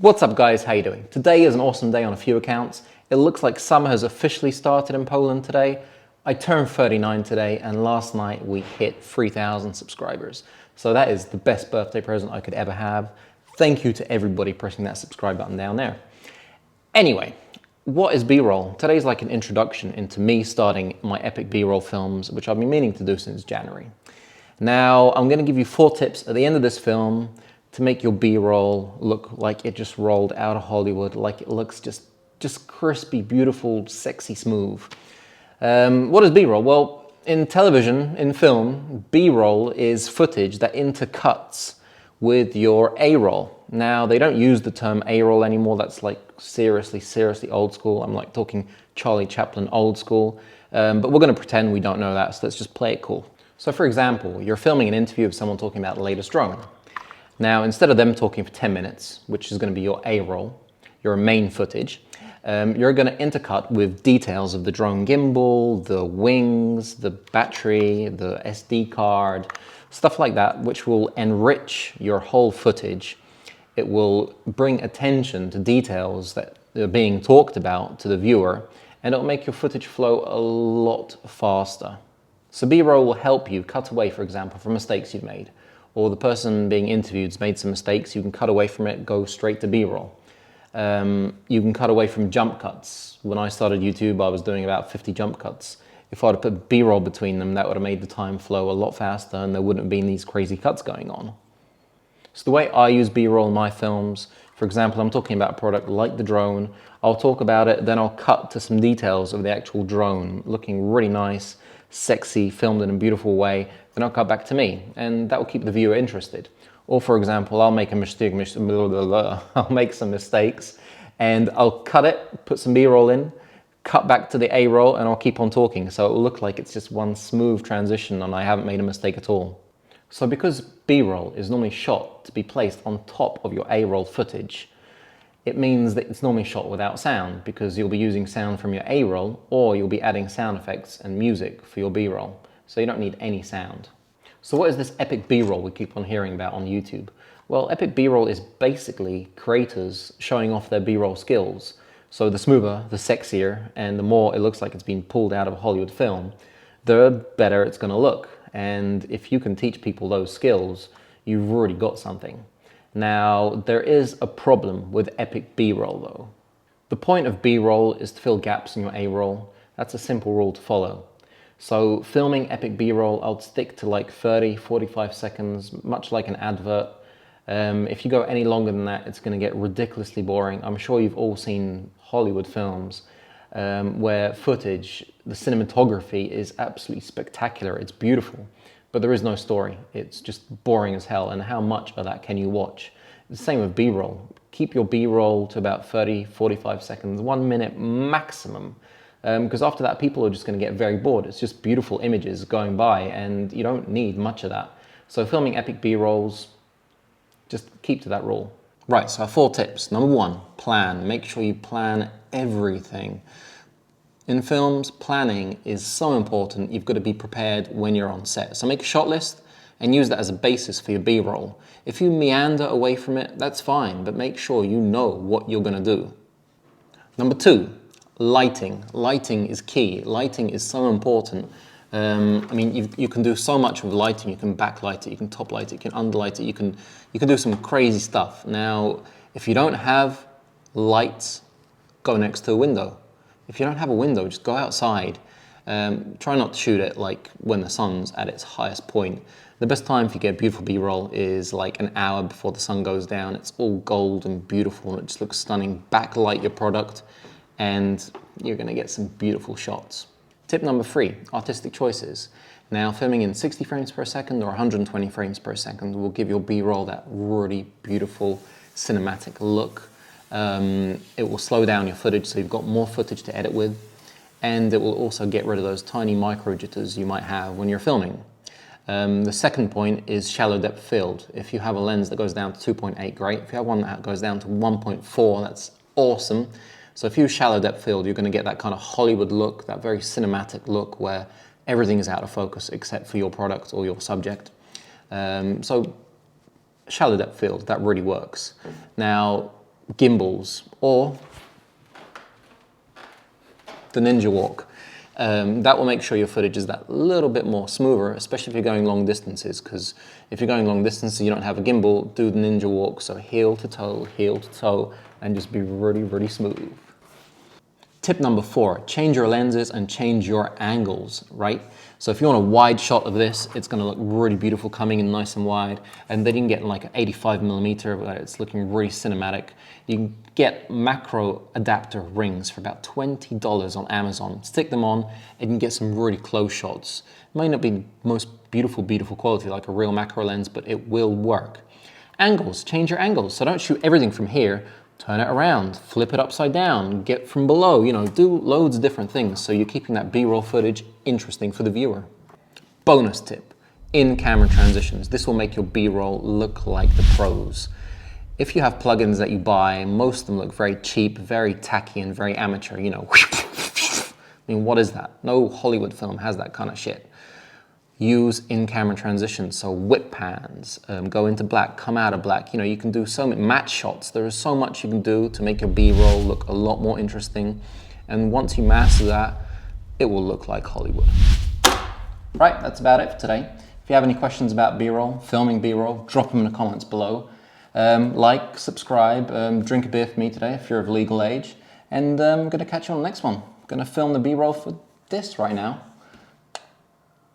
What's up guys, how you doing? Today is an awesome day on a few accounts. It looks like summer has officially started in Poland today. I turned 39 today and last night we hit 3,000 subscribers. So that is the best birthday present I could ever have. Thank you to everybody pressing that subscribe button down there. Anyway, what is B-roll? Today's like an introduction into me starting my epic B-roll films, which I've been meaning to do since January. Now, I'm gonna give you 4 tips at the end of this film to make your B-roll look like it just rolled out of Hollywood, like it looks just crispy, beautiful, sexy, smooth. What is B-roll? Well, in television, in film, B-roll is footage that intercuts with your A-roll. Now, they don't use the term A-roll anymore. That's like seriously old school. I'm like talking Charlie Chaplin old school. But we're gonna pretend we don't know that, so let's just play it cool. So for example, you're filming an interview of someone talking about the latest drone. Now, instead of them talking for 10 minutes, which is going to be your A-roll, your main footage, you're going to intercut with details of the drone gimbal, the wings, the battery, the SD card, stuff like that, which will enrich your whole footage. It will bring attention to details that are being talked about to the viewer, and it'll make your footage flow a lot faster. So B-roll will help you cut away, for example, from mistakes you've made. Or the person being interviewed's made some mistakes, you can cut away from it, go straight to B-roll. You can cut away from jump cuts. When I started YouTube, I was doing about 50 jump cuts. If I'd have put B-roll between them, that would have made the time flow a lot faster and there wouldn't have been these crazy cuts going on. So the way I use B-roll in my films, for example, I'm talking about a product like the drone, I'll talk about it, then I'll cut to some details of the actual drone, looking really nice, sexy, filmed in a beautiful way, then I'll cut back to me, and that will keep the viewer interested. Or for example, I'll make a mistake, I'll make some mistakes, and I'll cut it, put some B-roll in, cut back to the A-roll, and I'll keep on talking, so it will look like it's just one smooth transition and I haven't made a mistake at all. So because B-roll is normally shot to be placed on top of your A-roll footage, it means that it's normally shot without sound because you'll be using sound from your A-roll or you'll be adding sound effects and music for your B-roll. So you don't need any sound. So what is this epic B-roll we keep on hearing about on YouTube? Well, epic B-roll is basically creators showing off their B-roll skills. So the smoother, the sexier, and the more it looks like it's been pulled out of a Hollywood film, the better it's gonna look. And if you can teach people those skills, you've already got something. Now, there is a problem with epic B-roll though. The point of B-roll is to fill gaps in your A-roll. That's a simple rule to follow. So filming epic B-roll, I'll stick to like 30, 45 seconds, much like an advert. If you go any longer than that, it's gonna get ridiculously boring. I'm sure you've all seen Hollywood films where footage, the cinematography is absolutely spectacular. It's beautiful. But there is no story. It's just boring as hell. And how much of that can you watch? The same with B-roll. Keep your B-roll to about 30, 45 seconds, 1 minute maximum. Because after that, people are just going to get very bored. It's just beautiful images going by and you don't need much of that. So filming epic B-rolls, just keep to that rule. Right, so 4 tips. Number 1, plan. Make sure you plan everything. In films, planning is so important. You've got to be prepared when you're on set. So make a shot list and use that as a basis for your B-roll. If you meander away from it, that's fine, but make sure you know what you're going to do. Number 2, lighting. Lighting is key. Lighting is so important. I mean, you can do so much with lighting. You can backlight it, you can top light it, you can underlight it, you can do some crazy stuff. Now, if you don't have lights, go next to a window. If you don't have a window, just go outside. Try not to shoot it like when the sun's at its highest point. The best time if you get beautiful B-roll is like an hour before the sun goes down. It's all gold and beautiful and it just looks stunning. Backlight your product and you're gonna get some beautiful shots. Tip number 3, artistic choices. Now filming in 60 frames per second or 120 frames per second will give your B-roll that really beautiful cinematic look. It will slow down your footage so you've got more footage to edit with, and it will also get rid of those tiny micro jitters you might have when you're filming. The second point is shallow depth field. If you have a lens that goes down to 2.8, great. If you have one that goes down to 1.4, that's awesome. So if you use shallow depth field, you're going to get that kind of Hollywood look, that very cinematic look where everything is out of focus except for your product or your subject. So shallow depth field, that really works. Now, gimbals or the Ninja Walk. That will make sure your footage is that little bit more smoother, especially if you're going long distances, because if you're going long distances, you don't have a gimbal, do the Ninja Walk, so heel to toe, and just be really, really smooth. Tip number 4, change your lenses and change your angles, right? So if you want a wide shot of this, it's gonna look really beautiful coming in nice and wide, and then you can get like an 85mm where it's looking really cinematic. You can get macro adapter rings for about $20 on Amazon. Stick them on and you can get some really close shots. It might not be the most beautiful quality like a real macro lens, but it will work. Angles, change your angles. So don't shoot everything from here, turn it around, flip it upside down, get from below, you know, do loads of different things so you're keeping that B-roll footage interesting for the viewer. Bonus tip, in-camera transitions. This will make your B-roll look like the pros. If you have plugins that you buy, most of them look very cheap, very tacky and very amateur, you know. I mean, what is that? No Hollywood film has that kind of shit. Use in-camera transitions, so whip pans, go into black, come out of black. You know, you can do so many match shots. There is so much you can do to make your B-roll look a lot more interesting. And once you master that, it will look like Hollywood. Right, that's about it for today. If you have any questions about B-roll, filming B-roll, drop them in the comments below. Like, subscribe, drink a beer for me today if you're of legal age. And I'm gonna catch you on the next one. I'm gonna film the B-roll for this right now.